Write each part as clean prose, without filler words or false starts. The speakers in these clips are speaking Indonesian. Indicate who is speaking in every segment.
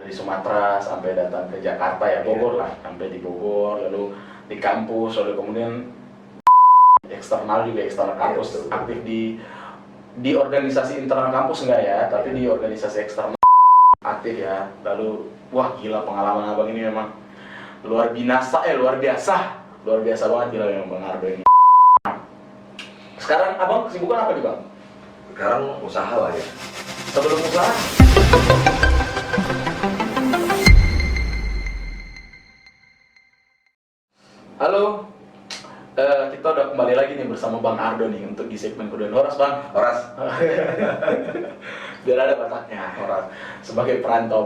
Speaker 1: dari Sumatera sampai datang ke Jakarta ya, Bogor lah, sampai di Bogor, lalu di kampus, lalu kemudian eksternal juga, eksternal kampus, aktif di organisasi internal kampus enggak ya, tapi di organisasi eksternal aktif ya. Lalu wah gila, pengalaman abang ini memang luar biasa banget gila yang Bang Ardo ini. Sekarang abang kesibukan apa nih bang?
Speaker 2: Sekarang usaha lah ya.
Speaker 1: Sebelum usaha, halo, kita udah kembali lagi nih bersama Bang Ardo nih untuk di segmen kedua. Horas bang.
Speaker 2: Horas.
Speaker 1: Biar ada bataknya, Horas sebagai perantau.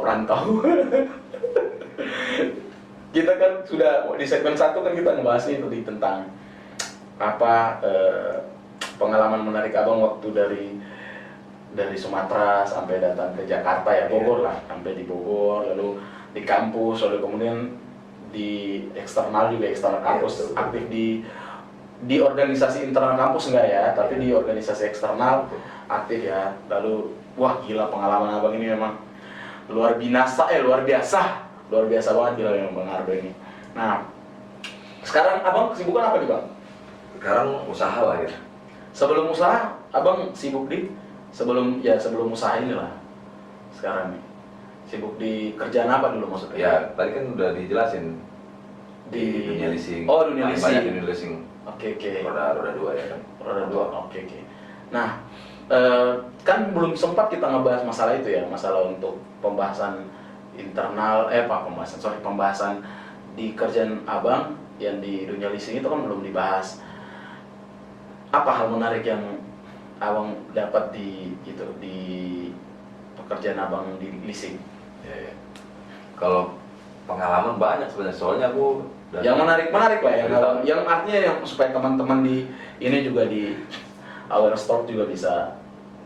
Speaker 1: Kita kan sudah di segmen 1 kan kita ngebahas nih tadi tentang apa pengalaman menarik abang waktu dari Sumatera sampai datang ke Jakarta ya, Bogor lah, sampai di Bogor, lalu di kampus, lalu kemudian di eksternal juga, eksternal kampus, aktif di organisasi internal kampus enggak ya, tapi di organisasi eksternal aktif ya. Lalu wah gila, pengalaman abang ini memang luar biasa banget gila yang Bang Ardo ini. Nah, sekarang abang kesibukan apa nih bang?
Speaker 2: Sekarang usaha lah ya.
Speaker 1: Sebelum usaha, abang sibuk sebelum usaha inilah. Sekarang nih, sibuk di kerjaan apa dulu maksudnya?
Speaker 2: Ya, tadi kan udah dijelasin di dunia leasing.
Speaker 1: Oh, dunia
Speaker 2: Paling
Speaker 1: leasing.
Speaker 2: banyak dunia leasing.
Speaker 1: Oke.
Speaker 2: Roda 2 ya kan.
Speaker 1: Roda 2. Oke. Nah, kan belum sempat kita ngebahas masalah itu ya, masalah untuk pembahasan internal, pembahasan di kerjaan abang yang di dunia leasing itu kan belum dibahas. Apa hal menarik yang abang dapat di pekerjaan abang di leasing?
Speaker 2: Ya. Kalau pengalaman banyak sebenarnya, soalnya aku
Speaker 1: Yang menarik lah, yang artinya yang supaya teman-teman di ini juga di Our Store juga bisa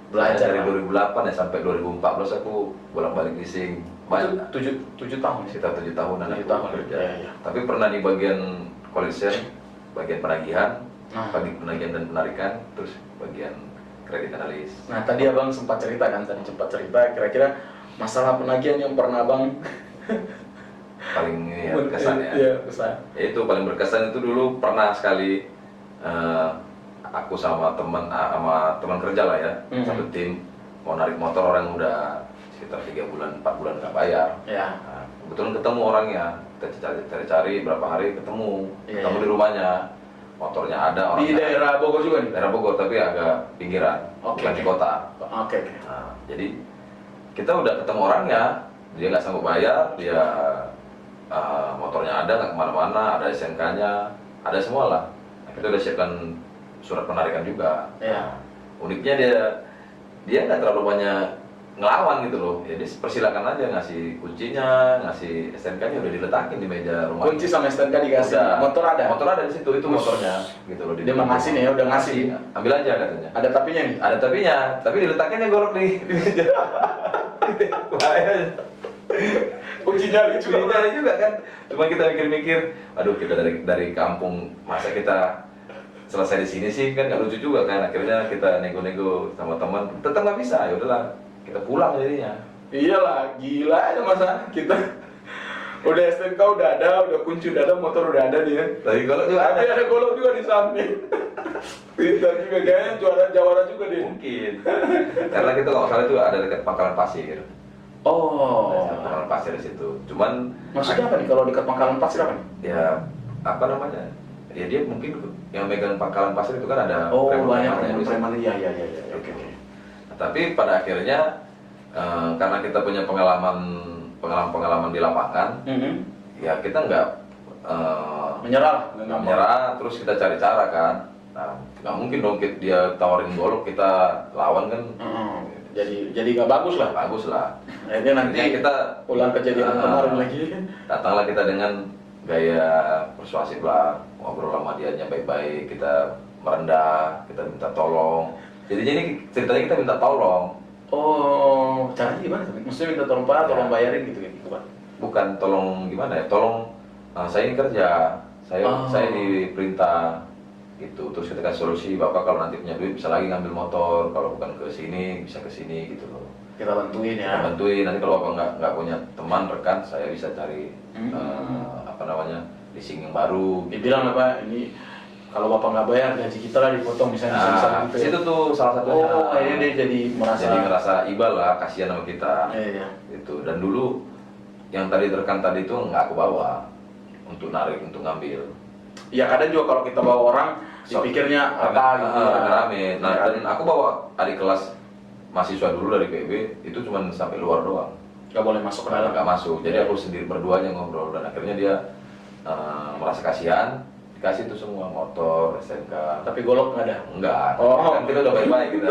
Speaker 1: belajar.
Speaker 2: dari 2008 ya sampai 2014 aku bolak-balik leasing. Banyak.
Speaker 1: 7 tahun.
Speaker 2: Sekitar 7 tahunan
Speaker 1: 7
Speaker 2: aku
Speaker 1: tahun
Speaker 2: kerja.
Speaker 1: ya.
Speaker 2: Tapi pernah di bagian collection, bagian penagihan, bagian penagihan dan penarikan, terus bagian kredit analis.
Speaker 1: Nah, tadi abang sempat cerita kira-kira masalah penagihan yang pernah abang
Speaker 2: Paling ini ya, berkesan ya.
Speaker 1: Iya, berkesan.
Speaker 2: Itu paling berkesan itu dulu pernah sekali aku sama teman kerja lah ya, satu tim mau narik motor, orang udah sekitar 3 bulan 4 bulan nggak bayar.
Speaker 1: Ya.
Speaker 2: Nah, kebetulan ketemu orangnya, kita cari berapa hari ketemu di rumahnya, motornya ada, orangnya
Speaker 1: Di daerah Bogor juga nih?
Speaker 2: daerah Bogor tapi agak pinggiran, bukan di kota.
Speaker 1: Oke.
Speaker 2: Nah, jadi kita udah ketemu orangnya, dia nggak sanggup bayar, dia motornya ada, nggak kemana-mana, ada SNK-nya, ada semua lah. Nah, kita udah siapkan surat penarikan juga.
Speaker 1: Iya.
Speaker 2: Uniknya dia nggak terlalu banyak ngelawan gitu loh. Jadi persilakan aja, ngasih kuncinya, ngasih SNK-nya udah diletakin di meja rumah.
Speaker 1: Kunci sama STNK dikasih. Motor ada?
Speaker 2: Motor ada di situ, itu motornya gitu loh.
Speaker 1: Dia mau ngasih nih ya, udah ngasih.
Speaker 2: Ambil aja katanya.
Speaker 1: Ada tapinya nih?
Speaker 2: Ada tapinya, tapi diletakinnya golok di meja. Bahaya.
Speaker 1: Kuncinya
Speaker 2: juga kan. Cuma kita mikir-mikir, aduh kita dari kampung, masa kita selesai di sini sih, kan nggak lucu juga kan. Akhirnya kita nego-nego sama teman, tetap nggak bisa. Ya udahlah, kita pulang jadinya.
Speaker 1: Iyalah, gila aja masa kita udah STNK udah ada, udah kunci udah ada, motor udah ada dia.
Speaker 2: Tapi golok juga
Speaker 1: Tapi ada golok juga di samping. Pintar juga, kayaknya jawara juga dia.
Speaker 2: mungkin. Karena kita kalau salah itu ada dekat pangkalan pasir.
Speaker 1: Oh.
Speaker 2: Ada pangkalan pasir di situ. Cuman
Speaker 1: Maksudnya apa nih kalau dekat pangkalan pasir apa nih?
Speaker 2: ya apa namanya? Ya dia mungkin yang megang pangkalan pasir itu kan ada
Speaker 1: banyak
Speaker 2: di situ.
Speaker 1: preman. Iya. Oke.
Speaker 2: Nah, tapi pada akhirnya karena kita punya pengalaman di lapangan, ya kita nggak menyerah, terus kita cari cara kan. Nah, nggak mungkin dong dia tawarin golok kita lawan kan.
Speaker 1: Jadi nggak bagus lah.
Speaker 2: Bagus lah.
Speaker 1: Akhirnya nanti
Speaker 2: kita
Speaker 1: ulang kejadian kemarin lagi.
Speaker 2: Datanglah kita dengan gaya persuasif lah, ngobrol sama dianya baik-baik, kita merendah, kita minta tolong. Jadi ceritanya kita minta tolong.
Speaker 1: Oh, caranya gimana? Maksudnya minta tolong Pak, tolong bayarin gitu Pak?
Speaker 2: Bukan tolong gimana ya, tolong saya ini kerja, saya diperintah gitu. Terus kita kasih solusi, Bapak kalau nanti punya duit bisa lagi ngambil motor, kalau bukan ke sini bisa ke sini gitu loh.
Speaker 1: kita bantuin
Speaker 2: kita
Speaker 1: ya.
Speaker 2: bantuin. Nanti kalau bapak nggak punya teman rekan, saya bisa cari apa namanya leasing yang baru.
Speaker 1: Dibilang apa ini kalau bapak nggak bayar gaji kita lah dipotong misalnya bisa
Speaker 2: Nah,
Speaker 1: gitu ya.
Speaker 2: itu tuh salah satunya.
Speaker 1: Oh, akhirnya dia jadi
Speaker 2: ngerasa iba lah, kasihan sama kita.
Speaker 1: Iya.
Speaker 2: Itu. Dan dulu yang tadi rekan tadi itu nggak aku bawa untuk narik, untuk ngambil.
Speaker 1: Ya kadang juga kalau kita bawa orang dipikirnya apa gitu ya.
Speaker 2: Rame. Nah, dan aku bawa adik kelas mahasiswa dulu dari PB itu cuma sampai luar doang.
Speaker 1: Nggak boleh masuk ke dalam.
Speaker 2: Nggak masuk. Jadi aku sendiri berdua aja ngobrol dan akhirnya dia merasa kasihan, dikasih itu semua motor, STNK.
Speaker 1: Tapi golok nggak ada.
Speaker 2: Enggak.
Speaker 1: Oh.
Speaker 2: Kan kita udah baik-baik kita.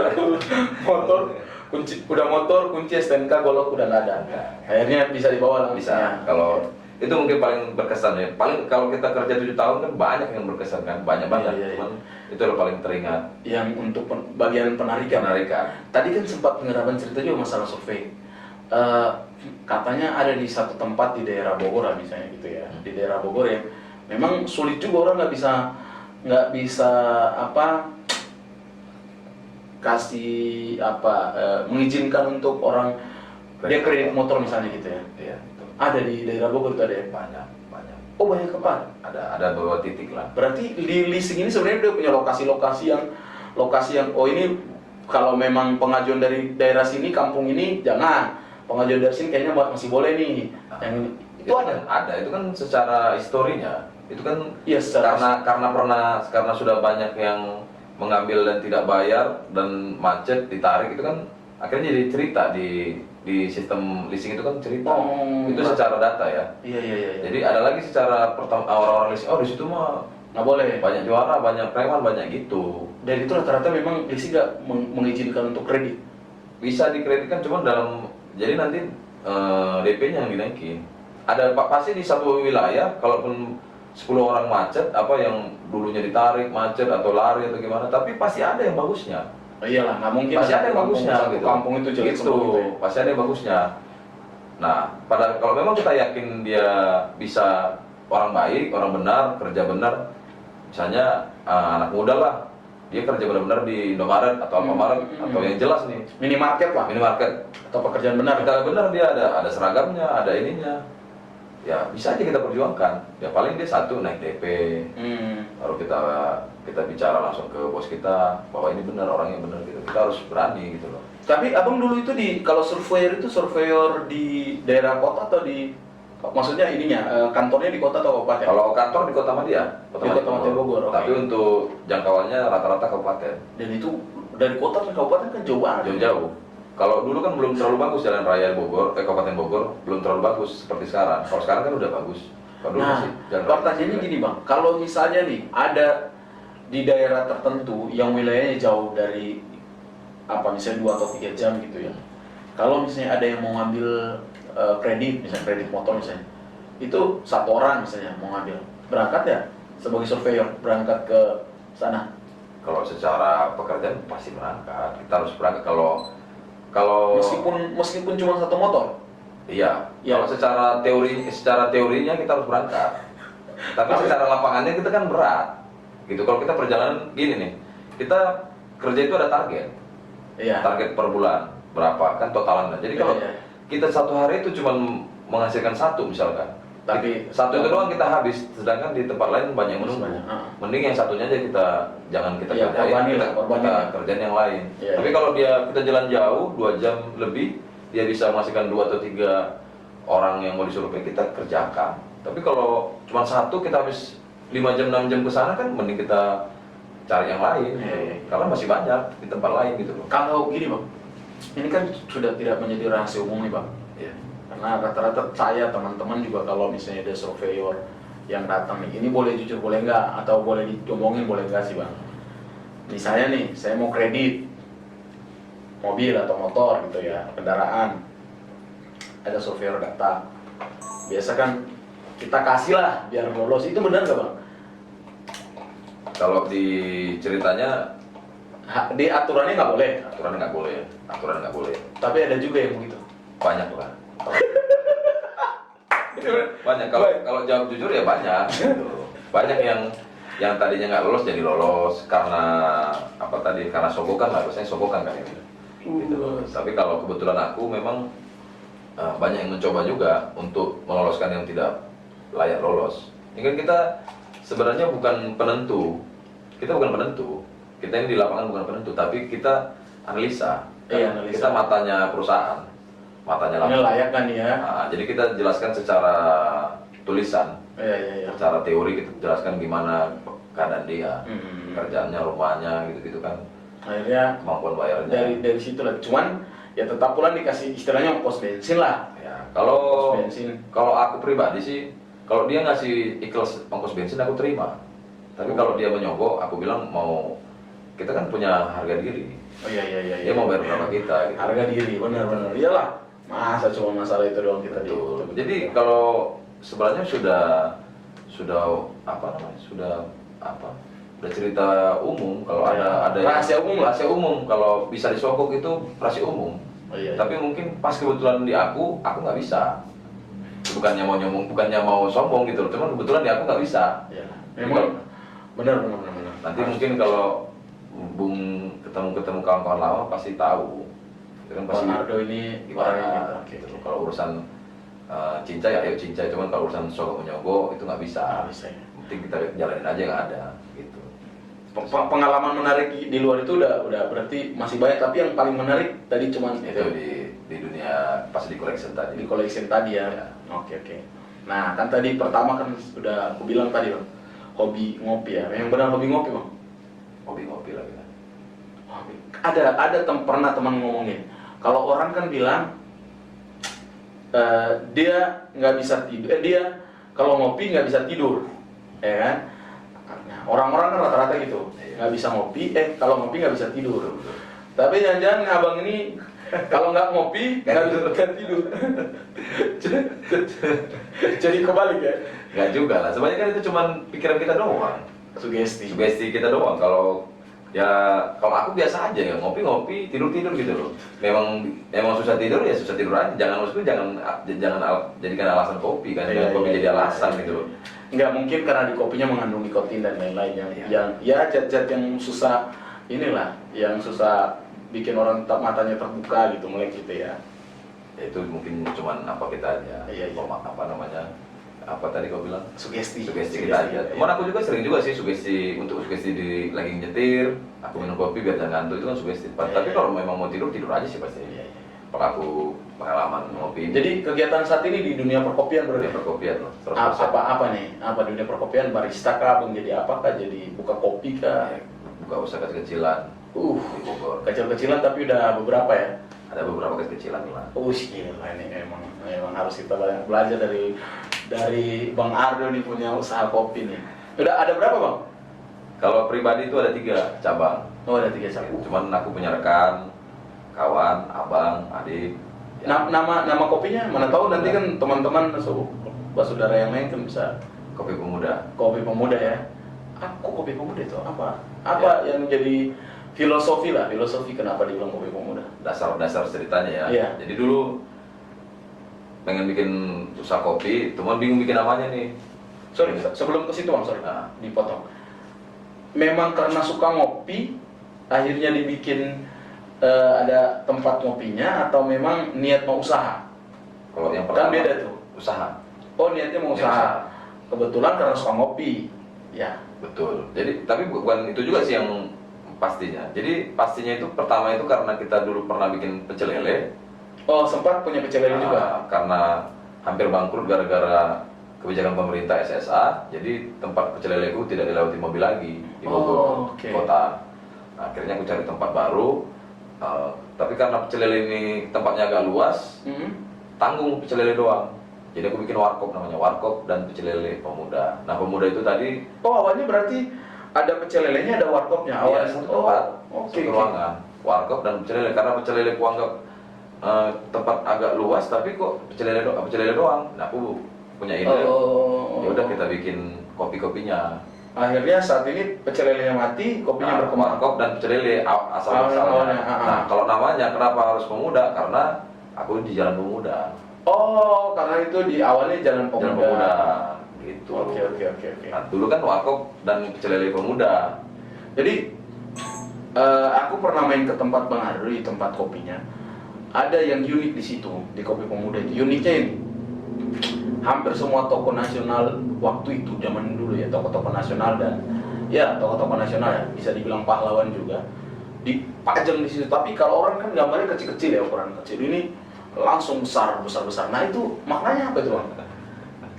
Speaker 1: Motor, kunci STNK, golok udah nggak ada.
Speaker 2: Enggak.
Speaker 1: Akhirnya bisa dibawa langsung.
Speaker 2: Bisa. Kalau itu mungkin paling berkesan ya. Paling kalau kita kerja 7 tahun kan banyak yang berkesan kan, banyak banget.
Speaker 1: Iya.
Speaker 2: Cuman itu udah paling teringat.
Speaker 1: Yang untuk bagian penarikan. Tadi kan sempat pengeraban cerita juga masalah survei. Katanya ada di satu tempat di daerah Bogor misalnya gitu ya, di daerah Bogor yang memang sulit juga orang nggak bisa apa kasih apa mengizinkan untuk orang dia kredit motor misalnya gitu ya.
Speaker 2: Iya, itu.
Speaker 1: Ada di daerah Bogor itu ada ya?
Speaker 2: Banyak.
Speaker 1: Oh banyak tempat.
Speaker 2: Ada beberapa titik lah.
Speaker 1: Berarti di leasing ini sebenarnya dia punya lokasi yang oh ini kalau memang pengajuan dari daerah sini kampung ini jangan, pengajuan dari sini kayaknya masih boleh nih. Yang ini. Itu ada.
Speaker 2: Ada, itu kan secara historinya. Itu kan
Speaker 1: Iya,
Speaker 2: karena sudah banyak yang mengambil dan tidak bayar dan macet ditarik itu kan akhirnya jadi cerita di sistem leasing itu kan cerita.
Speaker 1: Oh,
Speaker 2: itu secara data ya.
Speaker 1: Iya.
Speaker 2: Jadi ada lagi secara orang-orang leasing, oh di situ mah
Speaker 1: Nggak boleh.
Speaker 2: banyak juara, banyak preman, banyak gitu.
Speaker 1: Dan itu rata-rata memang leasing nggak mengizinkan untuk kredit.
Speaker 2: Bisa dikreditkan cuma dalam jadi nanti DP-nya yang dinaikin. Ada pasti di satu wilayah kalaupun 10 orang macet apa yang dulunya ditarik macet atau lari atau gimana, tapi pasti ada yang bagusnya.
Speaker 1: Oh, iyalah, nggak mungkin
Speaker 2: Pasti ada yang bagusnya
Speaker 1: satu
Speaker 2: gitu.
Speaker 1: kampung itu jelek
Speaker 2: Gitu,
Speaker 1: semua gitu ya.
Speaker 2: pasti ada yang bagusnya. Nah, kalau memang kita yakin dia bisa orang baik, orang benar, kerja benar, misalnya anak muda lah, dia kerja benar-benar di Indomaret atau Alfamaret atau yang jelas nih,
Speaker 1: Minimarket lah.
Speaker 2: minimarket.
Speaker 1: Atau pekerjaan benar.
Speaker 2: Kita benar dia ada seragamnya, ada ininya. Ya bisa aja kita perjuangkan. Ya paling dia satu naik DP. Baru kita bicara langsung ke bos kita bahwa ini benar orangnya benar gitu. Kita harus berani gitu loh.
Speaker 1: Tapi abang dulu itu kalau surveyor itu surveyor di daerah kota atau maksudnya ininya kantornya di kota atau kabupaten?
Speaker 2: Kalau kantor di Kota Madia,
Speaker 1: Di Kota Madia Bogor, oke.
Speaker 2: Tapi untuk jangkauannya rata-rata kabupaten.
Speaker 1: Dan itu dari kota ke kabupaten kan jauh banget.
Speaker 2: Jauh-jauh. Kalau dulu kan belum terlalu bagus jalan raya Bogor, Kabupaten Bogor belum terlalu bagus seperti sekarang. Kalau sekarang kan udah bagus. Kalau dulu
Speaker 1: Nah,
Speaker 2: masih jalan raya.
Speaker 1: pertanyaannya gini bang, kalau misalnya nih ada di daerah tertentu yang wilayahnya jauh dari apa misalnya 2 atau 3 jam gitu ya. Kalau misalnya ada yang mau ngambil kredit, misalnya kredit motor misalnya, itu satu orang misalnya mau ngambil, berangkat ya sebagai surveyor berangkat ke sana.
Speaker 2: Kalau secara pekerjaan pasti berangkat. Kita harus berangkat kalau
Speaker 1: Meskipun cuma satu motor.
Speaker 2: iya.
Speaker 1: Ya.
Speaker 2: Kalau secara teorinya kita harus berangkat. Tapi secara lapangannya kita kan berat. Gitu. Kalau kita perjalanan gini nih, kita kerja itu ada target.
Speaker 1: Iya.
Speaker 2: Target per bulan berapa kan totalannya. Jadi kalau
Speaker 1: Iya.
Speaker 2: kita satu hari itu cuma menghasilkan satu misalkan.
Speaker 1: Tapi
Speaker 2: satu itu doang kita habis, sedangkan di tempat lain banyak yang menunggu.
Speaker 1: Banyak,
Speaker 2: Mending yang satunya aja jangan kita
Speaker 1: Iya,
Speaker 2: kerjain,
Speaker 1: korbanin.
Speaker 2: kita kerjain yang lain.
Speaker 1: Iya.
Speaker 2: Tapi kalau kita jalan jauh 2 jam lebih, dia bisa menghasilkan 2 atau 3 orang yang mau disurvei, kita kerjakan. Tapi kalau cuma satu kita habis 5 jam 6 jam ke sana kan mending kita cari yang lain.
Speaker 1: Iya.
Speaker 2: Karena masih banyak di tempat lain gitu loh.
Speaker 1: Kalau gini bang, ini kan sudah tidak menjadi rahasia umum nih bang.
Speaker 2: Iya.
Speaker 1: Karena rata-rata saya teman-teman juga kalau misalnya ada surveyor yang datang nih, ini boleh jujur boleh enggak atau boleh diomongin boleh enggak sih bang? Misalnya nih, saya mau kredit mobil atau motor gitu ya, kendaraan. Ada surveyor datang. Biasa kan kita kasih lah biar lolos. Itu benar nggak bang?
Speaker 2: Kalau di ceritanya
Speaker 1: Di aturannya nggak boleh.
Speaker 2: aturan nggak boleh.
Speaker 1: Tapi ada juga yang begitu.
Speaker 2: Banyak lah. Banyak kalau jawab jujur ya banyak gitu. Banyak yang tadinya nggak lolos jadi lolos karena apa tadi, karena sogokan lah, biasanya sogokan kan ini. gitu loh. Tapi kalau kebetulan aku memang banyak yang mencoba juga untuk meloloskan yang tidak layak lolos. Ini kan kita sebenarnya bukan penentu, kita bukan penentu, kita ini di lapangan bukan penentu, tapi kita analisa.
Speaker 1: Iya, analisa.
Speaker 2: Kita matanya perusahaan, matanya
Speaker 1: Ini
Speaker 2: lapangan.
Speaker 1: layak kan ya?
Speaker 2: Nah, jadi kita jelaskan secara tulisan,
Speaker 1: Iya.
Speaker 2: secara teori kita jelaskan gimana keadaan dia,
Speaker 1: Hmm.
Speaker 2: kerjaannya, rumahnya, gitu-gitu kan,
Speaker 1: Akhirnya
Speaker 2: kemampuan bayarnya.
Speaker 1: dari situ lah. Cuman ya tetap pula dikasih istilahnya ongkos bensin lah.
Speaker 2: Ya, kalau
Speaker 1: Ongkos bensin.
Speaker 2: kalau aku pribadi sih, kalau dia ngasih ikhlas ongkos bensin aku terima. Tapi kalau dia menyogok, aku bilang mau, kita kan punya harga diri.
Speaker 1: Oh iya.
Speaker 2: Dia mau bayar berapa kita gitu.
Speaker 1: Harga diri, benar. Iyalah. Masa cuma masalah itu doang kita
Speaker 2: Betul.
Speaker 1: di.
Speaker 2: Jadi kalau sebenarnya sudah apa namanya? Sudah cerita umum kalau
Speaker 1: Ya,
Speaker 2: ada
Speaker 1: rahasia umum lah.
Speaker 2: rahasia umum kalau bisa disogok itu rahasia umum.
Speaker 1: Oh, iya.
Speaker 2: Tapi mungkin pas kebetulan di aku nggak bisa. Bukannya mau nyomong, bukannya mau sombong gitu loh. Cuman kebetulan di aku nggak bisa.
Speaker 1: Ya, memang benar.
Speaker 2: Nanti mungkin kalau Bung ketemu kawan-kawan lama pasti tahu. Itu kan pasti
Speaker 1: Leonardo ini
Speaker 2: gimana
Speaker 1: Oke.
Speaker 2: gitu. Kalau urusan cinta ya ayo cinta, cuman kalau urusan sogok menyogok itu nggak bisa.
Speaker 1: Nggak bisa ya.
Speaker 2: Penting kita jalanin aja nggak ada gitu.
Speaker 1: Pengalaman menarik di luar itu udah berarti masih banyak, tapi yang paling menarik tadi cuman
Speaker 2: Itu di dunia pas di collection tadi.
Speaker 1: di collection tadi ya.
Speaker 2: Ya.
Speaker 1: Oke. Nah, kan tadi pertama kan sudah aku bilang tadi, Bang. Hobi ngopi ya. Yang benar hobi ngopi, Bang.
Speaker 2: Hobi ngopi lagi kan.
Speaker 1: Hobi. Pernah teman ngomongin. Kalau orang kan bilang dia nggak bisa tidur. Dia kalau ngopi nggak bisa tidur, ya kan? Nah, orang-orang kan rata-rata gitu, nggak bisa ngopi. Kalau ngopi nggak bisa tidur. Tapi jangan-jangan abang ini kalau nggak ngopi nggak bisa tidur. Jadi kebalik ya.
Speaker 2: Nggak juga lah. Sebenarnya kan itu cuman pikiran kita doang. Sugesti kita doang. Kalau aku biasa aja ya ngopi tidur gitu loh. Memang susah tidur ya susah tidur aja. Jangan jadikan alasan kopi kan.
Speaker 1: Iya,
Speaker 2: Jangan kopi
Speaker 1: iya,
Speaker 2: jadi
Speaker 1: iya.
Speaker 2: alasan gitu loh.
Speaker 1: Nggak mungkin karena di kopinya mengandung nikotin dan lain-lain
Speaker 2: Iya.
Speaker 1: yang ya zat-zat yang susah inilah yang susah bikin orang tetap matanya terbuka gitu melek gitu ya.
Speaker 2: Ya, itu mungkin cuman apa kita aja.
Speaker 1: Iya.
Speaker 2: Apa namanya? Apa tadi kau bilang?
Speaker 1: Sugesti
Speaker 2: Sugesti kita aja. Cuman aku juga sering juga sih sugesti di lagi nyetir, aku minum kopi biar jangan ngantuk itu kan sugesti. Tapi kalau memang mau tidur aja sih pasti.
Speaker 1: Iya.
Speaker 2: Kalau aku pengalaman ngopi.
Speaker 1: Jadi kegiatan saat ini di dunia perkopian
Speaker 2: Dunia
Speaker 1: berarti
Speaker 2: perkopian loh. 100%.
Speaker 1: apa nih? Apa dunia perkopian barista kah? Abang jadi apakah? Jadi buka kopi kah?
Speaker 2: Ya, buka usaha kecil-kecilan di Bogor.
Speaker 1: Kecil-kecilan tapi udah beberapa ya.
Speaker 2: Ada beberapa kecil-kecilan lah.
Speaker 1: Gila ini memang harus kita banyak belajar dari Bang Ardo nih punya usaha kopi nih. Udah ada berapa, Bang?
Speaker 2: Kalau pribadi itu ada 3 cabang.
Speaker 1: Oh, ada 3 cabang.
Speaker 2: Cuman aku punya rekan, kawan, abang, adik. Ya,
Speaker 1: Nama kopinya mana tahu nanti kan teman-teman saudara yang lain kan bisa
Speaker 2: kopi pemuda.
Speaker 1: kopi pemuda ya. Aku kopi pemuda itu apa? Apa yang jadi filosofi kenapa dibilang kopi pemuda?
Speaker 2: Dasar ceritanya ya.
Speaker 1: Iya.
Speaker 2: Jadi dulu pengen bikin usaha kopi, cuman bingung bikin namanya nih.
Speaker 1: Sorry, sebelum ke situ Bang, sorry.
Speaker 2: Nah.
Speaker 1: Dipotong. Memang karena suka ngopi akhirnya dibikin ada tempat ngopinya atau memang niat mau usaha?
Speaker 2: Kalau yang
Speaker 1: Kan
Speaker 2: pertama
Speaker 1: beda tuh.
Speaker 2: usaha.
Speaker 1: Oh, niatnya mau
Speaker 2: Niat
Speaker 1: usaha. Kebetulan karena suka ngopi. Ya.
Speaker 2: Betul. Jadi tapi bukan itu juga sih yang pastinya. Jadi pastinya itu pertama itu karena kita dulu pernah bikin pecel lele.
Speaker 1: Oh, sempat punya pecel lele juga.
Speaker 2: Karena hampir bangkrut gara-gara kebijakan pemerintah SSA. Jadi tempat pecel lele itu tidak dilewati mobil lagi di Bogor
Speaker 1: Oke.
Speaker 2: kota. Nah, akhirnya aku cari tempat baru. Tapi karena pecel lele ini tempatnya agak luas, tanggung pecel lele doang. Jadi aku bikin warkop namanya, warkop dan pecel lele pemuda. Nah pemuda itu tadi
Speaker 1: Oh, awalnya berarti ada pecel lelenya, ada warkopnya. Awalnya
Speaker 2: satu tempat,
Speaker 1: Oke.
Speaker 2: satu ruangan, warkop dan pecel lele. Karena pecel lele kuanggap tempat agak luas, tapi kok pecel lele doang. Nah aku punya ide, ya udah kita bikin kopinya.
Speaker 1: Akhirnya saat ini pecel lelenya mati, kopinya berkembang.
Speaker 2: Warkop dan pecel lele
Speaker 1: Awalnya,
Speaker 2: asalnya.
Speaker 1: ah.
Speaker 2: Nah kalau namanya kenapa harus pemuda? Karena aku di Jalan Pemuda.
Speaker 1: Oh, karena itu di awalnya Jalan Pemuda.
Speaker 2: Jalan Pemuda, gitu.
Speaker 1: Oke.
Speaker 2: Nah, dulu kan warkop dan pecel lele pemuda.
Speaker 1: Jadi Aku pernah main ke tempat Bang Ardo, di tempat kopinya. Ada yang unik di situ, di Kopi Pemuda itu. Uniknya ini, hampir semua tokoh nasional waktu itu, zaman dulu ya, tokoh-tokoh nasional dan ya tokoh-tokoh nasional ya, bisa dibilang pahlawan juga, dipajang di situ. Tapi kalau orang kan gambarnya kecil-kecil ya, ukuran kecil. Ini langsung besar-besar. Nah itu maknanya apa itu Bang?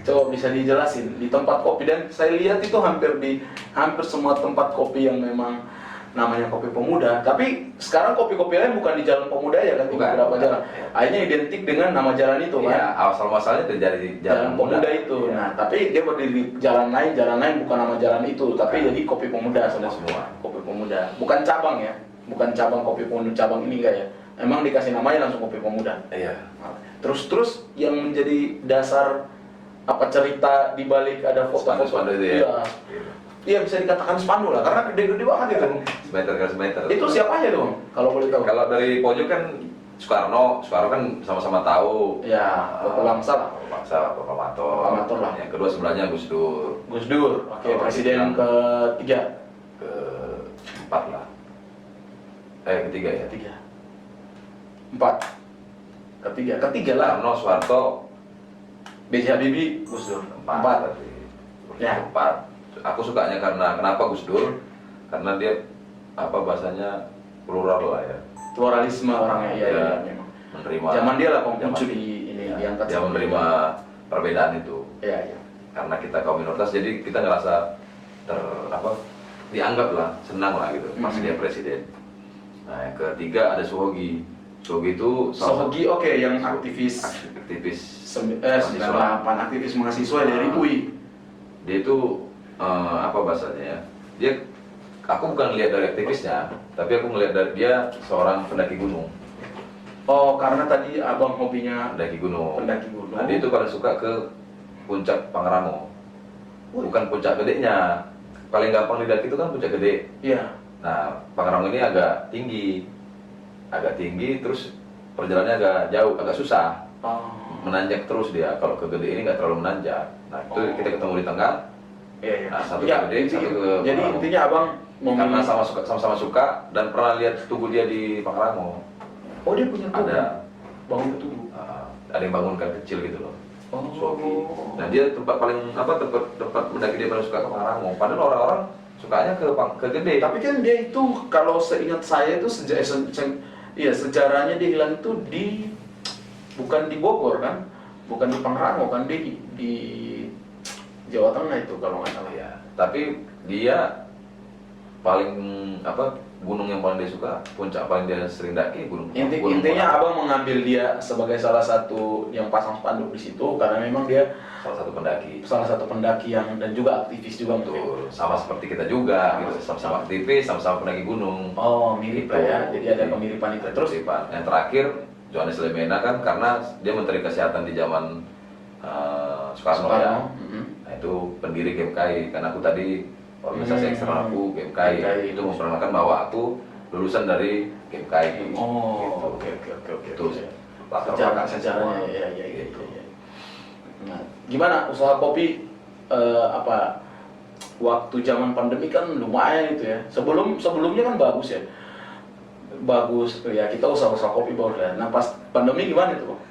Speaker 1: Coba bisa dijelasin di tempat kopi. Dan saya lihat itu hampir semua tempat kopi yang memang namanya Kopi Pemuda. Tapi sekarang kopi-kopi lain bukan di Jalan Pemuda ya kan, di
Speaker 2: Bukan,
Speaker 1: beberapa
Speaker 2: bukan.
Speaker 1: jalan.
Speaker 2: Iya.
Speaker 1: Akhirnya identik dengan nama jalan itu kan.
Speaker 2: Iya, asal muasalnya terjadi di
Speaker 1: Jalan Pemuda itu.
Speaker 2: Iya.
Speaker 1: Nah, tapi dia berdiri di jalan lain bukan nama jalan itu, tapi
Speaker 2: Bukan.
Speaker 1: jadi Kopi Pemuda
Speaker 2: Ada semua.
Speaker 1: Kopi Pemuda. Bukan cabang ya. Bukan cabang Kopi Pemuda, cabang ini enggak ya. Emang dikasih namanya langsung Kopi Pemuda.
Speaker 2: Iya.
Speaker 1: Terus yang menjadi dasar apa cerita di balik ada foto-foto
Speaker 2: Spanduk-spanduk itu ya.
Speaker 1: Iya. Iya bisa dikatakan spanduk lah karena gede-gede banget itu.
Speaker 2: Semeter ke semeter.
Speaker 1: Itu siapa aja dong kalau boleh tahu?
Speaker 2: Kalau dari pojok kan Soekarno kan sama-sama tahu.
Speaker 1: Ya, Bapak Bangsa lah.
Speaker 2: Bapak Bangsa, Proklamator.
Speaker 1: Proklamator lah.
Speaker 2: Yang kedua sebelahnya Gus Dur.
Speaker 1: Gus Dur, oke,
Speaker 2: Oh,
Speaker 1: presiden
Speaker 2: gitu.
Speaker 1: ketiga.
Speaker 2: Keempat lah. Ketiga ya.
Speaker 1: Ketiga. Empat. Ketiga lah.
Speaker 2: Soekarno, Soeharto,
Speaker 1: B.J. Habibie, Gus Dur.
Speaker 2: empat. Berarti.
Speaker 1: Ya.
Speaker 2: Empat. Aku sukanya karena kenapa Gus Dur? Karena dia apa bahasanya plural lah ya.
Speaker 1: Pluralisme orangnya, iya
Speaker 2: Dia
Speaker 1: memang.
Speaker 2: menerima.
Speaker 1: Zaman dia lah
Speaker 2: zaman
Speaker 1: Konghucu di ini
Speaker 2: ya,
Speaker 1: diangkat.
Speaker 2: dia
Speaker 1: sebagai-
Speaker 2: menerima perbedaan itu.
Speaker 1: Iya, iya.
Speaker 2: Karena kita kaum minoritas, jadi kita ngerasa dianggap lah, senang lah gitu. Pas
Speaker 1: Mhm.
Speaker 2: dia presiden. Nah, yang ketiga ada Soehogi. Soehogi itu salah
Speaker 1: Sohogi oke yang aktivis
Speaker 2: aktivis
Speaker 1: 98 aktivis mahasiswa dari UI.
Speaker 2: Dia itu apa bahasanya ya? Aku bukan lihat dari aktivisnya, tapi aku melihat dari dia seorang pendaki gunung.
Speaker 1: Oh, karena tadi abang hobinya
Speaker 2: Pendaki gunung.
Speaker 1: pendaki gunung.
Speaker 2: Nah, dia itu paling suka ke puncak Pangrango. Bukan puncak gedenya. Paling gampang didaki itu kan puncak gede.
Speaker 1: Iya.
Speaker 2: Nah, Pangrango ini agak tinggi, terus perjalanannya agak jauh, agak susah.
Speaker 1: Oh.
Speaker 2: Menanjak terus dia. Kalau ke gede ini nggak terlalu menanjak. Nah, itu
Speaker 1: Oh.
Speaker 2: kita ketemu di tengah.
Speaker 1: Iya, iya.
Speaker 2: Nah, satu
Speaker 1: Iya,
Speaker 2: ke gede, satu ke
Speaker 1: jadi
Speaker 2: Pangrango.
Speaker 1: intinya abang
Speaker 2: Karena
Speaker 1: memilih.
Speaker 2: sama-sama suka dan pernah lihat tubuh dia di Pangrango.
Speaker 1: Oh, dia punya tubuh.
Speaker 2: Ada
Speaker 1: Bangun ke tubuh.
Speaker 2: ada yang bangunkan kecil gitu loh.
Speaker 1: Oh.
Speaker 2: Sogi. Nah, dia tempat tempat mendaki dia paling suka ke Pangrango. Padahal orang-orang sukanya ke gede.
Speaker 1: Tapi kan dia itu kalau seingat saya itu sejarahnya dia hilang itu bukan di Bogor kan, bukan di Pangrango kan, dia di Jawa Tengah itu kalau nggak salah.
Speaker 2: Ya, tapi dia paling gunung yang paling dia suka, puncak paling dia sering daki gunung. Gunung
Speaker 1: Intinya
Speaker 2: Pangrango.
Speaker 1: abang mengambil dia sebagai salah satu yang pasang spanduk di situ karena memang dia
Speaker 2: Salah satu pendaki.
Speaker 1: salah satu pendaki yang dan juga aktivis juga mungkin.
Speaker 2: Betul, sama seperti kita juga, gitu. Sama-sama aktivis, sama-sama pendaki gunung.
Speaker 1: Oh, mirip lah ya. Jadi ada kemiripan itu. Terus
Speaker 2: Yang terakhir Johannes Lemena kan karena dia Menteri Kesehatan di zaman Soekarno ya.
Speaker 1: Mhm.
Speaker 2: Nah, itu pendiri GMKI. Karena aku tadi organisasi eksternal aku GMKI.
Speaker 1: GMKI.
Speaker 2: Itu memperkenalkan bahwa aku lulusan dari GMKI.
Speaker 1: Oh, oke.
Speaker 2: Itu latar
Speaker 1: Sejarah
Speaker 2: belakangnya
Speaker 1: sejarahnya
Speaker 2: semua.
Speaker 1: ya.
Speaker 2: Gitu.
Speaker 1: Nah, gimana usaha kopi waktu zaman pandemi kan lumayan itu ya. Sebelumnya kan bagus ya. Bagus ya, kita usaha kopi bagus ya. Nah, pas pandemi gimana itu, Bang?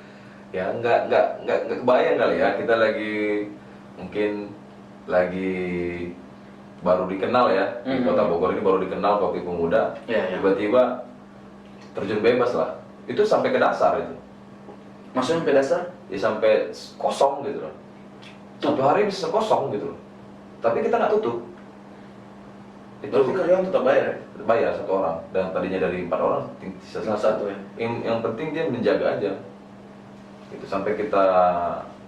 Speaker 2: Ya nggak kebayang kali ya, kita mungkin lagi baru dikenal ya di
Speaker 1: Mhm.
Speaker 2: Kota Bogor ini, baru dikenal Kopi Pemuda.
Speaker 1: Iya, iya.
Speaker 2: Tiba-tiba terjun bebas lah, itu sampai ke dasar itu
Speaker 1: Maksudnya sampai dasar?
Speaker 2: ya, sampai kosong gitu loh. Satu hari bisa kosong gitu loh, tapi kita nggak tutup. Itu
Speaker 1: Berarti karyawan tetap bayar ya?
Speaker 2: bayar satu orang, dan tadinya dari 4 orang sisa
Speaker 1: Salah satu ya.
Speaker 2: yang penting dia menjaga aja itu sampai kita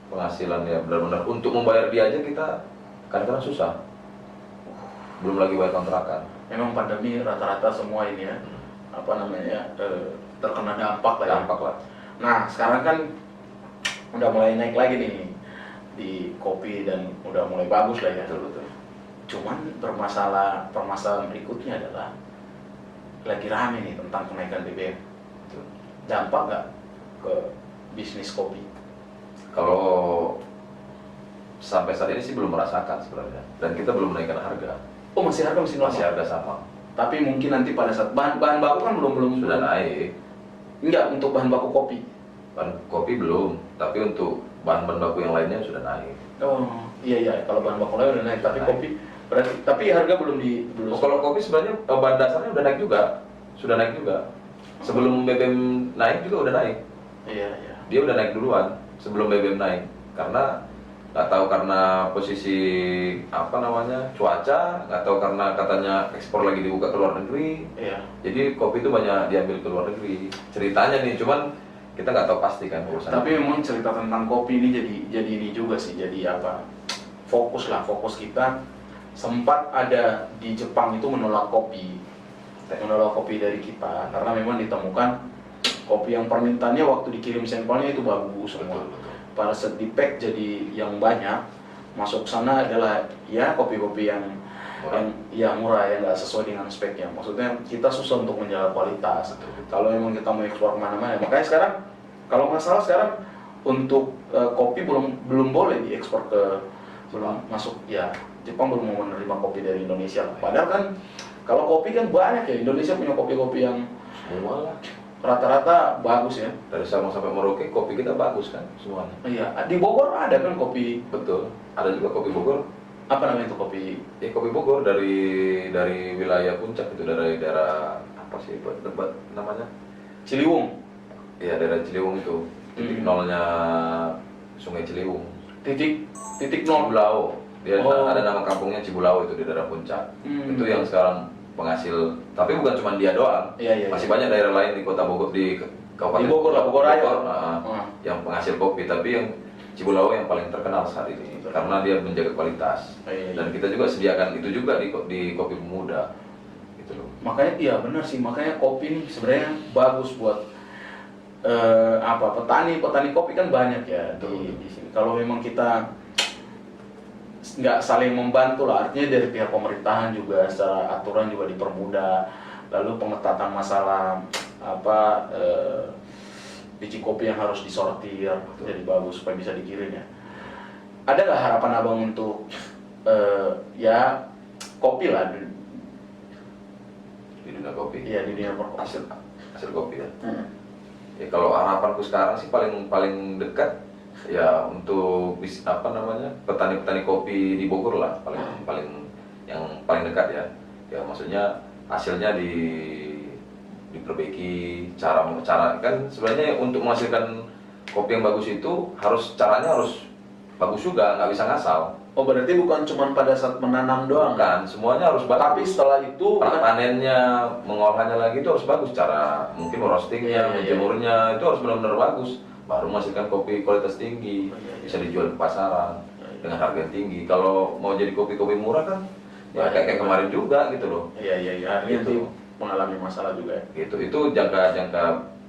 Speaker 2: penghasilan ya benar-benar untuk membayar dia aja kita kadang-kadang susah, belum lagi bayar kontrakan.
Speaker 1: Memang pandemi rata-rata semua ini ya, terkena dampak lah ya.
Speaker 2: Dampak lah.
Speaker 1: Nah, sekarang kan udah mulai naik lagi nih di kopi dan udah mulai bagus lah ya.
Speaker 2: Betul.
Speaker 1: Cuman permasalahan berikutnya adalah lagi rame nih tentang kenaikan BBM.
Speaker 2: Betul.
Speaker 1: Dampak nggak ke bisnis kopi?
Speaker 2: Kalau sampai saat ini sih belum merasakan sebenarnya, dan kita belum menaikkan harga,
Speaker 1: Oh, masih harga
Speaker 2: masih harga sama.
Speaker 1: Tapi mungkin nanti pada saat bahan baku kan belum
Speaker 2: Sudah naik.
Speaker 1: Enggak, untuk bahan baku kopi.
Speaker 2: Bahan kopi belum, tapi untuk bahan-bahan baku yang lainnya sudah naik.
Speaker 1: Oh iya, kalau bahan baku lain udah naik, tapi
Speaker 2: Naik.
Speaker 1: kopi berarti tapi harga belum
Speaker 2: Oh, kalau kopi sebenarnya bahan dasarnya udah naik juga, sudah naik juga. Sebelum BBM naik juga udah naik.
Speaker 1: Iya.
Speaker 2: Dia udah naik duluan sebelum BBM naik, karena nggak tahu karena posisi apa namanya cuaca, nggak tahu karena katanya ekspor lagi dibuka ke luar negeri.
Speaker 1: Iya.
Speaker 2: Jadi kopi itu banyak diambil ke luar negeri. Ceritanya nih, cuman kita nggak tahu pasti kan urusan.
Speaker 1: Tapi memang cerita tentang kopi ini jadi ini juga sih, jadi apa? Fokus kita sempat ada di Jepang itu menolak kopi dari kita karena memang ditemukan kopi yang permintaannya waktu dikirim sampelnya itu bagus semua.
Speaker 2: Betul.
Speaker 1: Pada saat di pack jadi yang banyak masuk sana adalah ya kopi-kopi yang murah yang nggak sesuai dengan speknya. Maksudnya kita susah untuk menjaga kualitas. Kalau memang kita mau ekspor kemana-mana, makanya sekarang kalau nggak salah sekarang untuk kopi belum boleh diekspor ke belum masuk ya, Jepang belum mau menerima kopi dari Indonesia. Padahal kan kalau kopi kan banyak ya, Indonesia punya kopi-kopi yang
Speaker 2: Semua lah.
Speaker 1: rata-rata bagus ya.
Speaker 2: Dari Sabang sampai Merauke kopi kita bagus kan semuanya.
Speaker 1: Iya, di Bogor ada kan kopi,
Speaker 2: Betul. Ada juga kopi Bogor.
Speaker 1: apa namanya itu kopi?
Speaker 2: Ya kopi Bogor dari wilayah puncak itu, dari daerah apa sih namanya?
Speaker 1: Ciliwung.
Speaker 2: Ya daerah Ciliwung itu. Titik nolnya Sungai Ciliwung.
Speaker 1: Titik nol.
Speaker 2: Cibulau. Dia
Speaker 1: Oh.
Speaker 2: ada nama kampungnya Cibulau itu di daerah puncak.
Speaker 1: Hmm.
Speaker 2: Itu yang sekarang penghasil. Tapi bukan cuma dia doang.
Speaker 1: Iya.
Speaker 2: Masih banyak daerah lain di Kota Bogor, di Kabupaten
Speaker 1: Di Bogor lah, Bogor Raya.
Speaker 2: yang penghasil kopi. Tapi yang Cibulau yang paling terkenal saat ini karena dia menjaga kualitas.
Speaker 1: Iya.
Speaker 2: Dan kita juga sediakan itu juga di Kopi Pemuda. Gitu loh.
Speaker 1: Makanya iya benar sih, makanya kopi ini sebenarnya bagus buat petani kopi kan banyak ya di sini. Kalau memang kita nggak saling membantu lah, artinya dari pihak pemerintahan juga secara aturan juga dipermudah, lalu pengetatan masalah biji kopi yang harus disortir jadi bagus supaya bisa dikirim ya. Ada nggak harapan abang untuk ya kopi lah
Speaker 2: Di dunia kopi.
Speaker 1: di dunia perkopi?
Speaker 2: Hasil kopi ya. Ya kalau harapanku sekarang sih paling dekat ya untuk petani-petani kopi di Bogor lah, paling yang paling dekat ya. Ya maksudnya hasilnya diperbaiki, cara kan sebenarnya untuk menghasilkan kopi yang bagus itu caranya harus bagus juga, nggak bisa ngasal.
Speaker 1: Oh berarti bukan cuma pada saat menanam doang
Speaker 2: Kan semuanya harus bagus.
Speaker 1: tapi setelah itu
Speaker 2: Panennya, mengolahnya lagi itu harus bagus, cara mungkin roastingnya,
Speaker 1: Iya.
Speaker 2: menjemurnya itu harus benar-benar bagus, baru menghasilkan kopi kualitas tinggi, bisa dijual ke pasaran dengan harga yang tinggi. Kalau mau jadi kopi murah kan ya kayak kemarin juga gitu loh.
Speaker 1: Iya
Speaker 2: Gitu.
Speaker 1: nanti mengalami masalah juga ya.
Speaker 2: Itu jangka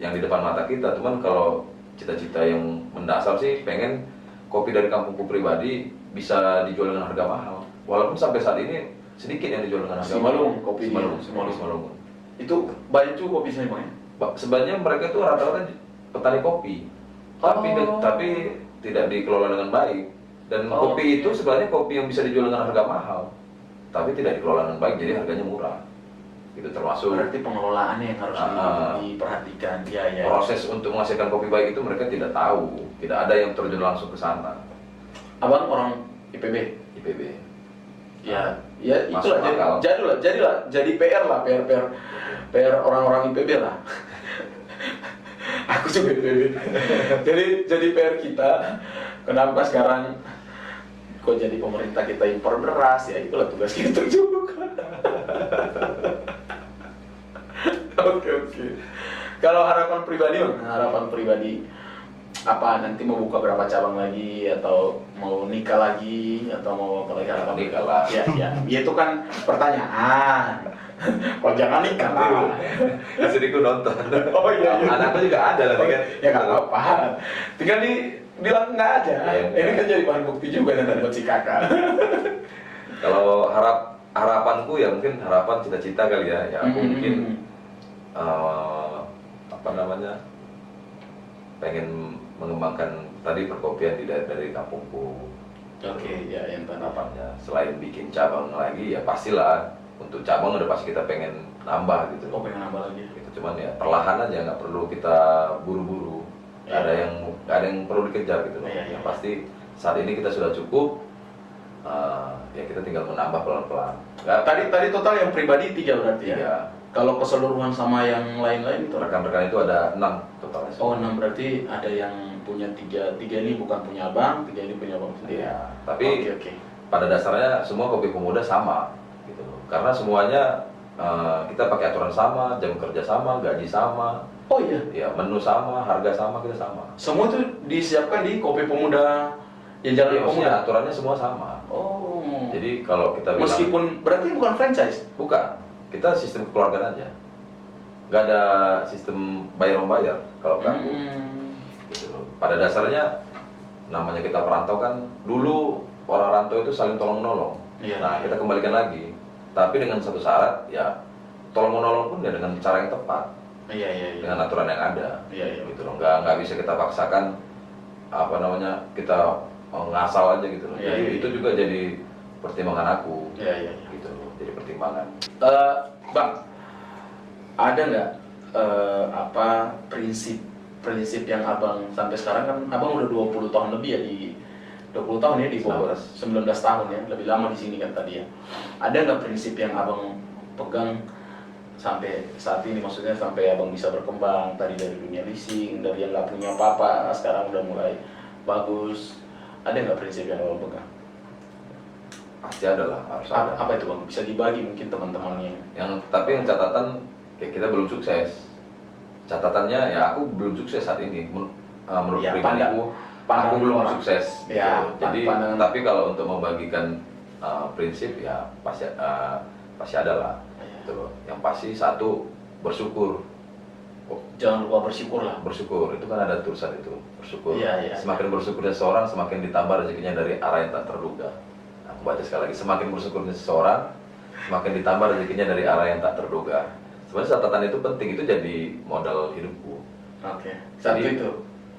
Speaker 2: yang di depan mata kita. Cuman kalau cita-cita yang mendasar sih pengen kopi dari kampungku pribadi bisa dijual dengan harga mahal. Walaupun sampai saat ini sedikit yang dijual dengan harga
Speaker 1: Simalungun,
Speaker 2: mahal.
Speaker 1: kopi di Simalungun.
Speaker 2: Simalungun.
Speaker 1: Itu banyak juga kopi sini bang ya?
Speaker 2: Sebenarnya mereka itu rata-rata petani kopi, tapi tidak dikelola dengan baik. Dan kopi itu sebenarnya kopi yang bisa dijual dengan harga mahal, tapi tidak dikelola dengan baik, jadi harganya murah. Itu termasuk
Speaker 1: Berarti pengelolaannya yang harus diperhatikan. Ya.
Speaker 2: proses untuk menghasilkan kopi baik itu mereka tidak tahu, tidak ada yang terjun langsung ke sana.
Speaker 1: Abang orang IPB?
Speaker 2: IPB.
Speaker 1: Ya itulah
Speaker 2: Masuk akal.
Speaker 1: jadi PR orang-orang IPB lah. Aku juga IPB. jadi PR kita. Kenapa sekarang kok jadi pemerintah kita impor beras ya, itulah tugas kita juga. Oke. Kalau harapan pribadi apa nanti mau buka berapa cabang lagi atau mau nikah lagi atau mau apa lagi harapan?
Speaker 2: Nikah lah.
Speaker 1: Ya itu kan pertanyaan. Kalau jangan nikah lah.
Speaker 2: Istriku nonton.
Speaker 1: Oh iya.
Speaker 2: Anakku juga ada nanti kan.
Speaker 1: Ya nggak apa-apa. Tinggal bilang nggak aja. Ini kan jadi bahan bukti juga nanti buat si kakak.
Speaker 2: Kalau harapanku ya mungkin harapan cita-cita kali ya. Ya aku mungkin pengen mengembangkan tadi perkopian dari kampungku.
Speaker 1: Oke, ya yang tadi.
Speaker 2: Harapannya selain bikin cabang lagi ya pastilah untuk cabang udah pasti kita pengen nambah gitu.
Speaker 1: Oh, pengen nambah lagi.
Speaker 2: Gitu. Cuman ya perlahan aja, nggak perlu kita buru-buru.
Speaker 1: Iya.
Speaker 2: Nggak ada yang perlu dikejar gitu loh.
Speaker 1: Iya, iya.
Speaker 2: Yang pasti saat ini kita sudah cukup. Ya kita tinggal menambah pelan-pelan.
Speaker 1: Tadi total yang pribadi 3 berarti ya?
Speaker 2: Tiga.
Speaker 1: Kalau keseluruhan sama yang lain-lain itu?
Speaker 2: Rekan-rekan itu ada 6 totalnya.
Speaker 1: Oh, 6 berarti ada yang punya 3 ini bukan punya abang, 3 ini punya abang sendiri.
Speaker 2: Iya. Tapi
Speaker 1: Oke.
Speaker 2: pada dasarnya semua Kopi Pemuda sama gitu loh. Karena semuanya kita pakai aturan sama, jam kerja sama, gaji sama,
Speaker 1: Oh iya,
Speaker 2: ya menu sama, harga sama, kita sama.
Speaker 1: semua itu disiapkan di Kopi Pemuda yang Jalan
Speaker 2: Jadi maksudnya
Speaker 1: Pemuda?
Speaker 2: aturannya semua sama.
Speaker 1: Oh.
Speaker 2: Jadi kalau kita bilang
Speaker 1: Meskipun berarti bukan franchise?
Speaker 2: bukan, kita sistem kekeluargaan aja. Nggak ada sistem bayar-membayar kalau aku. Gitu loh. Pada dasarnya namanya kita perantau kan, dulu orang rantau itu saling tolong-menolong.
Speaker 1: Iya.
Speaker 2: Nah, kita kembalikan lagi. Tapi dengan satu syarat, ya tolong-menolong pun ya dengan cara yang tepat.
Speaker 1: Iya.
Speaker 2: Dengan aturan yang ada.
Speaker 1: Iya.
Speaker 2: Gitu loh. Nggak bisa kita paksakan kita ngasal aja gitu loh.
Speaker 1: Iya,
Speaker 2: Jadi
Speaker 1: iya.
Speaker 2: itu juga jadi pertimbangan aku.
Speaker 1: Iya.
Speaker 2: Gitu loh. Jadi pertimbangan.
Speaker 1: Bang, ada nggak prinsip yang abang sampai sekarang kan abang udah 20 tahun lebih ya 20 tahun ya di Bogor, 19 tahun ya, lebih lama di sini kan tadi ya. Ada nggak prinsip yang abang pegang sampai saat ini, maksudnya sampai abang bisa berkembang tadi dari dunia leasing, dari yang nggak punya apa-apa sekarang udah mulai bagus. Ada nggak prinsip yang abang pegang?
Speaker 2: Pasti ada lah, harus ada.
Speaker 1: Apa itu bang? Bisa dibagi mungkin teman-temannya.
Speaker 2: Tapi yang catatan kayak kita belum sukses. Catatannya ya aku belum sukses saat ini menurut
Speaker 1: Ya,
Speaker 2: pribadiku.
Speaker 1: pandang
Speaker 2: Aku belum
Speaker 1: orang.
Speaker 2: sukses. Gitu.
Speaker 1: Ya,
Speaker 2: Jadi
Speaker 1: pandangan.
Speaker 2: tapi kalau untuk membagikan prinsip ya pasti ada lah.
Speaker 1: Iya.
Speaker 2: Gitu loh. Yang pasti satu, bersyukur.
Speaker 1: Jangan lupa bersyukur lah.
Speaker 2: Bersyukur itu kan ada tulisan itu, bersyukur.
Speaker 1: Iya.
Speaker 2: Semakin bersyukurnya seseorang, semakin ditambah rezekinya dari arah yang tak terduga. Aku baca sekali lagi, semakin bersyukurnya seseorang, semakin ditambah rezekinya dari arah yang tak terduga. Sebenarnya catatan itu penting, itu jadi modal hidupku.
Speaker 1: Oke. Satu
Speaker 2: Jadi,
Speaker 1: itu.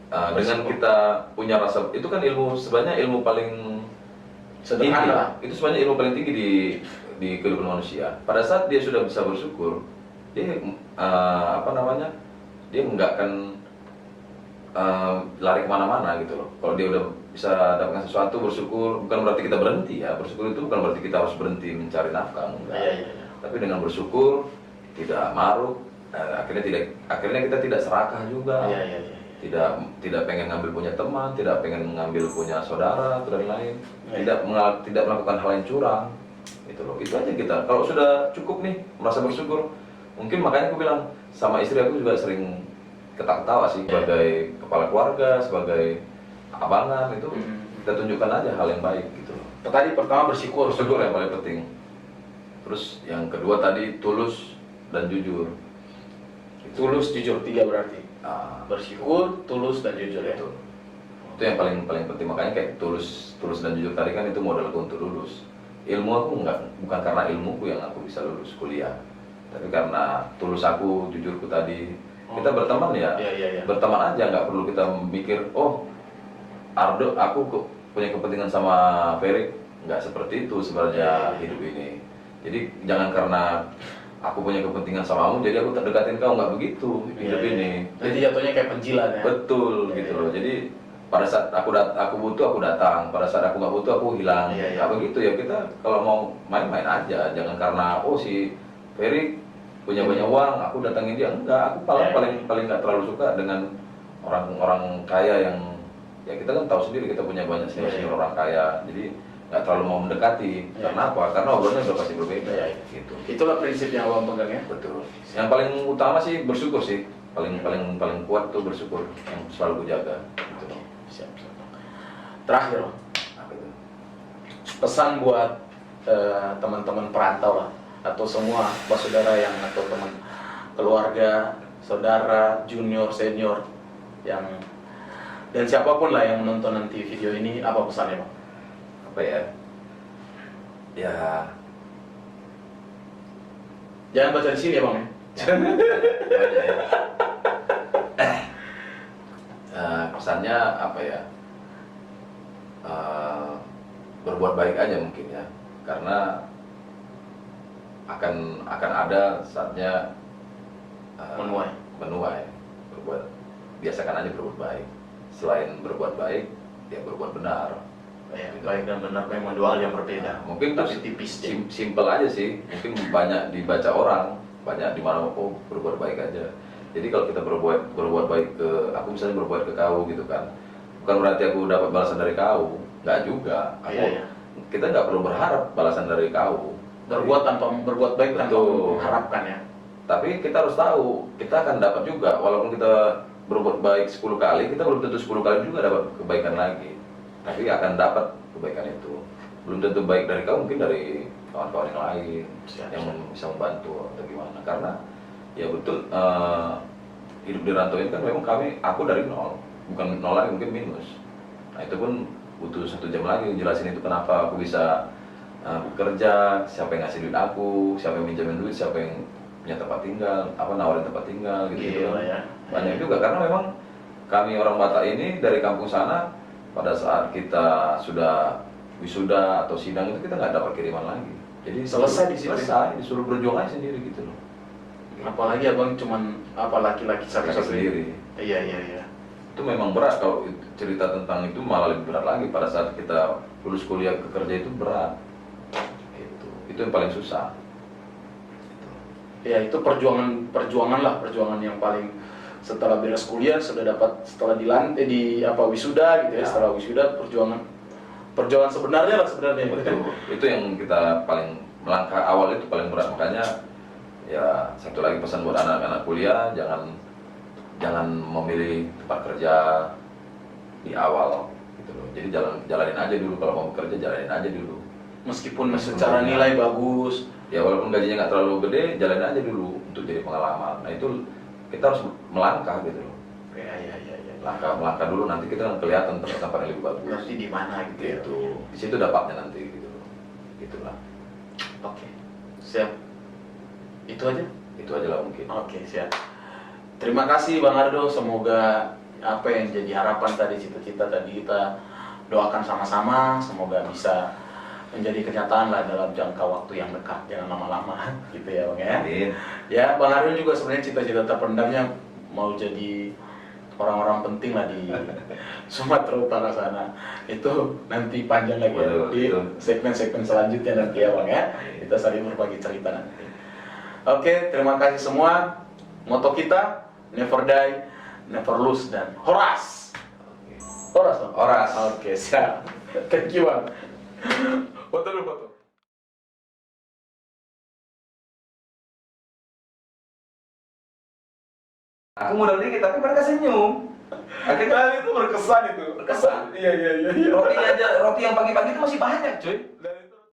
Speaker 2: Dengan kita punya rasa, itu kan sebenarnya ilmu paling
Speaker 1: Sederhana.
Speaker 2: tinggi. Itu sebenarnya ilmu paling tinggi di kehidupan manusia. Pada saat dia sudah bisa bersyukur, dia dia nggak akan lari kemana-mana gitu loh. Kalau dia udah bisa dapatkan sesuatu, bersyukur bukan berarti kita berhenti ya. Bersyukur itu bukan berarti kita harus berhenti mencari nafkah, enggak.
Speaker 1: Iya.
Speaker 2: Tapi dengan bersyukur, tidak maruk, akhirnya kita tidak serakah juga.
Speaker 1: Iya.
Speaker 2: Tidak pengen ngambil punya teman, tidak pengen ngambil punya saudara atau dan lain.
Speaker 1: Iya.
Speaker 2: Tidak melakukan hal yang curang. Gitu loh. Itu aja kita. Kalau sudah cukup nih merasa bersyukur, mungkin makanya aku bilang sama istri aku juga sering ketawa sih sebagai kepala keluarga, sebagai abangan itu kita tunjukkan aja hal yang baik gitu loh.
Speaker 1: Tadi pertama bersyukur.
Speaker 2: Bersyukur yang paling penting. Terus yang kedua tadi tulus dan jujur.
Speaker 1: Tulus, jujur, 3 berarti.
Speaker 2: Ah,
Speaker 1: Bersyukur, tulus dan jujur ya.
Speaker 2: Betul. Itu yang paling penting, makanya kayak tulus dan jujur tadi kan itu modalku untuk lulus. Ilmu aku bukan karena ilmuku yang aku bisa lulus kuliah, tapi karena tulus aku, jujurku tadi. Kita berteman ya,
Speaker 1: Iya.
Speaker 2: berteman aja, nggak perlu kita mikir, oh Ardo, aku punya kepentingan sama Ferry. Nggak seperti itu sebenarnya hidup ini. Jadi jangan karena aku punya kepentingan sama kamu, jadi aku terdekatin kau, nggak begitu hidup ini.
Speaker 1: Jadi jatuhnya kayak penjilan ya.
Speaker 2: Betul gitu loh. Jadi pada saat aku butuh aku datang, pada saat aku nggak butuh aku hilang.
Speaker 1: Iya.
Speaker 2: Nggak begitu ya, kita kalau mau main-main aja, jangan karena si Ferry punya banyak uang, aku datangin dia. Enggak, aku paling nggak terlalu suka dengan orang-orang kaya yang ya kita kan tahu sendiri kita punya banyak senior orang kaya, jadi nggak terlalu mau mendekati. Karena apa? Karena obrolannya udah pasti berbeda. Gitu.
Speaker 1: Itulah prinsip yang abang pegang ya.
Speaker 2: Betul. Yang paling utama sih bersyukur sih. Paling kuat tuh bersyukur yang selalu ku jaga. Gitu.
Speaker 1: Siap. Terakhir, Bang.
Speaker 2: Apa itu?
Speaker 1: Pesan buat teman-teman perantau lah, atau semua saudara yang atau teman keluarga, saudara, junior, senior yang dan siapapun lah yang menonton nanti video ini, apa pesannya, Bang?
Speaker 2: Apa ya? Ya.
Speaker 1: Jangan baca di sini ya, Bang ya.
Speaker 2: Pesannya apa ya? Berbuat baik aja mungkin ya, karena akan ada saatnya menuai. Biasakan aja berbuat baik. Selain berbuat baik, ya berbuat benar.
Speaker 1: Ya, baik dan benar memang dua hal yang berbeda.
Speaker 2: Mungkin
Speaker 1: tapi tipis deh.
Speaker 2: Simpel aja sih. Mungkin banyak dibaca orang, banyak di mana berbuat baik aja. Jadi kalau kita berbuat baik ke aku, misalnya berbuat ke kau gitu kan, bukan berarti aku dapat balasan dari kau, nggak juga. Kita nggak perlu berharap balasan dari kau.
Speaker 1: Berbuat baik tanpa mengharapkan ya.
Speaker 2: Tapi kita harus tahu, kita akan dapat juga. Walaupun kita berbuat baik 10 kali, kita belum tentu 10 kali juga dapat kebaikan lagi. Tapi akan dapat kebaikan itu. Belum tentu baik dari kau, mungkin dari kawan-kawan yang lain yang bisa membantu atau gimana. Karena ya betul, hidup di rantau ini kan memang aku dari nol, bukan nol lagi, mungkin minus. Nah itu pun butuh 1 jam lagi jelasin itu kenapa aku bisa bekerja, siapa yang ngasih duit aku, siapa yang minjemin duit, siapa yang punya tempat tinggal, nawarin tempat tinggal gitu.
Speaker 1: Ya.
Speaker 2: Banyak juga karena memang kami orang Batak ini dari kampung sana, pada saat kita sudah wisuda atau sidang itu kita nggak dapat kiriman lagi. Jadi selesai disuruh berjuang aja sendiri gitu loh.
Speaker 1: Apalagi abang cuman laki-laki satu-satu
Speaker 2: sendiri.
Speaker 1: Iya.
Speaker 2: Itu memang berat. Kalau cerita tentang itu malah lebih berat lagi. Pada saat kita lulus kuliah ke kerja itu berat. Itu yang paling susah.
Speaker 1: Ya itu perjuangan yang paling, setelah beres kuliah setelah dilantik wisuda gitu ya. Setelah wisuda perjuangan sebenarnya.
Speaker 2: Betul. Itu yang kita paling melangkah awal itu paling berat. Makanya ya satu lagi pesan buat anak-anak kuliah, jangan memilih tempat kerja di awal gitu loh. Jadi jalanin aja dulu, kalau mau bekerja jalanin aja dulu.
Speaker 1: Meskipun secara nilai bagus,
Speaker 2: ya walaupun gajinya nggak terlalu gede, jalanin aja dulu untuk jadi pengalaman. Nah itu kita harus melangkah gitu loh.
Speaker 1: Ya.
Speaker 2: Melangkah dulu, nanti kita akan kelihatan tempat yang lebih bagus.
Speaker 1: Nanti di mana gitu.
Speaker 2: Di situ dapatnya nanti gitu loh. Gitulah.
Speaker 1: Oke. Siap. Itu aja
Speaker 2: lah mungkin.
Speaker 1: Oke, siap. Terima kasih Bang Ardo, semoga apa yang jadi harapan tadi, cita-cita tadi kita doakan sama-sama, semoga bisa menjadi kenyataan lah dalam jangka waktu yang dekat, jangan lama-lama gitu ya Bang ya. Ya, Bang Ardo juga sebenarnya cita-cita terpendamnya mau jadi orang-orang penting lah di Sumatera Utara sana. Itu nanti panjang lagi di segmen-segmen selanjutnya nanti ya Bang ya. Kita saling berbagi cerita nanti. Oke, terima kasih semua. Moto kita, never die, never lose, dan Horas.
Speaker 2: Horas.
Speaker 1: Oke, siap. Thank you Bang. Foto dulu, foto.
Speaker 2: Aku modal dikit tapi mereka senyum.
Speaker 1: Akhirnya itu berkesan itu.
Speaker 2: Berkesan.
Speaker 1: Iya.
Speaker 2: Roti yang pagi-pagi itu masih banyak, cuy.